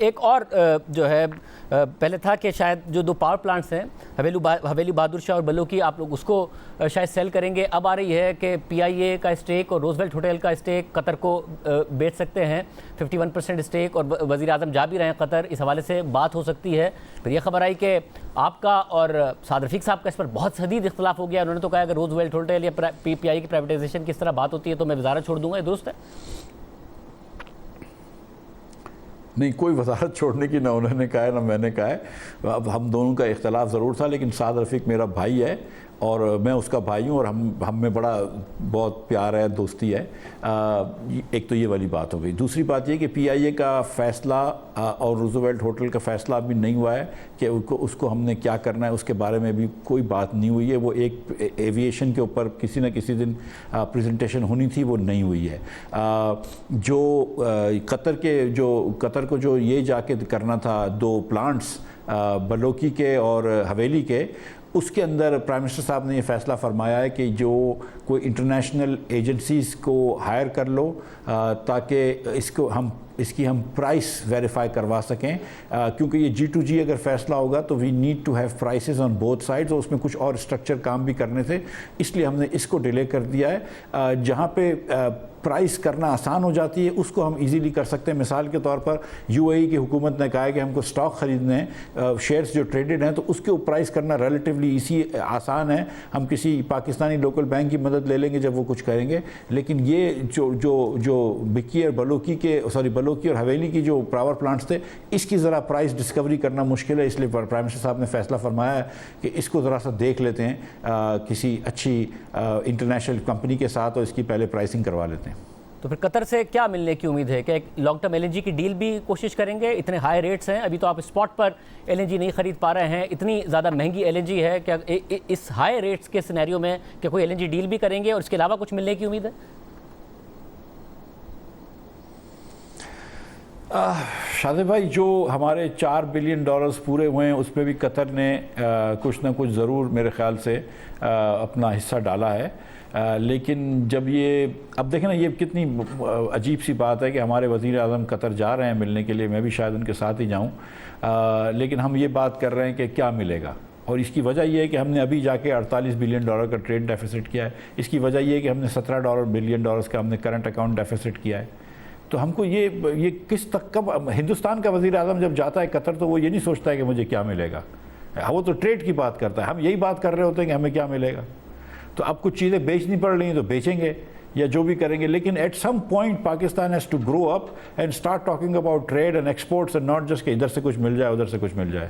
ایک اور جو ہے پہلے تھا کہ شاید جو دو پاور پلانٹس ہیں حویلی بہادر شاہ اور بلوکی، آپ لوگ اس کو شاید سیل کریں گے. اب آ رہی ہے کہ پی آئی اے کا اسٹیک اور روزویلٹ ہوٹل کا اسٹیک قطر کو بیچ سکتے ہیں 51% اسٹیک، اور وزیر اعظم جا بھی رہے ہیں قطر. اس حوالے سے بات ہو سکتی ہے. پھر یہ خبر آئی کہ آپ کا اور سعد رفیق صاحب کا اس پر بہت شدید اختلاف ہو گیا. انہوں نے تو کہا کہ روزویلٹ ہوٹل یا پی آئی کی پرائیویٹائزیشن کی اس طرح بات ہوتی ہے تو میں وزارت چھوڑ دوں گا. یہ درست ہے؟ نہیں، کوئی وزارت چھوڑنے کی نہ انہوں نے کہا ہے نہ میں نے کہا ہے. اب ہم دونوں کا اختلاف ضرور تھا، لیکن سعد رفیق میرا بھائی ہے اور میں اس کا بھائی ہوں، اور ہم میں بڑا بہت پیار ہے، دوستی ہے. ایک تو یہ والی بات ہو گئی. دوسری بات یہ کہ پی آئی اے کا فیصلہ اور روزویلٹ ہوٹل کا فیصلہ ابھی نہیں ہوا ہے کہ اس کو ہم نے کیا کرنا ہے، اس کے بارے میں بھی کوئی بات نہیں ہوئی ہے. وہ ایک ایویشن کے اوپر کسی نہ کسی دن پریزنٹیشن ہونی تھی، وہ نہیں ہوئی ہے. جو قطر کو جو یہ جا کے کرنا تھا، دو پلانٹس بلوکی کے اور حویلی کے، اس کے اندر پرائم منسٹر صاحب نے یہ فیصلہ فرمایا ہے کہ جو کوئی انٹرنیشنل ایجنسیز کو ہائر کر لو تاکہ اس کی ہم پرائس ویریفائی کروا سکیں، کیونکہ یہ جی ٹو جی اگر فیصلہ ہوگا تو we need to have prices on both sides, اور اس میں کچھ اور اسٹرکچر کام بھی کرنے تھے، اس لیے ہم نے اس کو ڈیلے کر دیا ہے. جہاں پہ پرائس کرنا آسان ہو جاتی ہے اس کو ہم ایزیلی کر سکتے ہیں. مثال کے طور پر یو اے ای کی حکومت نے کہا ہے کہ ہم کو سٹاک خریدنے ہیں، شیئرز جو ٹریڈڈ ہیں، تو اس کے پرائس کرنا ریلیٹیولی آسان ہے. ہم کسی پاکستانی لوکل بینک کی مدد لے لیں گے جب وہ کچھ کریں گے. لیکن یہ جو بکی اور بلوکی اور حویلی کی جو پاور پلانٹس تھے، اس کی ذرا پرائس ڈسکوری کرنا مشکل ہے. اس لیے پرائم منسٹر صاحب نے فیصلہ فرمایا ہے کہ اس کو ذرا سا دیکھ لیتے ہیں کسی اچھی انٹرنیشنل کمپنی کے ساتھ، اور اس کی پہلے پرائسنگ کروا لیتے ہیں. تو پھر قطر سے کیا ملنے کی امید ہے؟ کہ ایک long term L N G کی ڈیل بھی کوشش کریں گے؟ اتنے ہائی ریٹس ہیں، ابھی تو آپ اسپاٹ پر ایل این جی نہیں خرید پا رہے ہیں، اتنی زیادہ مہنگی ایل این جی ہے. کیا اس ہائی ریٹس کے سینیریو میں کہ کوئی ایل این جی ڈیل بھی کریں گے اور اس کے علاوہ کچھ ملنے کی امید ہے؟ شاذب بھائی، جو ہمارے $4 بلین پورے ہوئے ہیں، اس پہ بھی قطر نے کچھ نہ کچھ ضرور میرے خیال سے اپنا حصہ ڈالا ہے. لیکن جب اب دیکھیں نا، یہ کتنی عجیب سی بات ہے کہ ہمارے وزیر اعظم قطر جا رہے ہیں ملنے کے لیے، میں بھی شاید ان کے ساتھ ہی جاؤں، لیکن ہم یہ بات کر رہے ہیں کہ کیا ملے گا. اور اس کی وجہ یہ ہے کہ ہم نے ابھی جا کے $48 بلین کا ٹریڈ ڈیفیسٹ کیا ہے. اس کی وجہ یہ ہے کہ ہم نے $17 بلین کا ہم نے کرنٹ اکاؤنٹ ڈیفیسٹ کیا ہے. تو ہم کو یہ کس تک کب ہندوستان کا وزیر اعظم جب جاتا ہے قطر تو وہ یہ نہیں سوچتا ہے کہ مجھے کیا ملے گا، وہ تو ٹریڈ کی بات کرتا ہے. ہم یہی بات کر رہے ہوتے ہیں کہ ہمیں کیا ملے گا. تو اب کچھ چیزیں بیچنی پڑ رہی ہیں تو بیچیں گے یا جو بھی کریں گے، لیکن at some point Pakistan has to grow up and start talking about trade and exports, and not just کہ ادھر سے کچھ مل جائے ادھر سے کچھ مل جائے.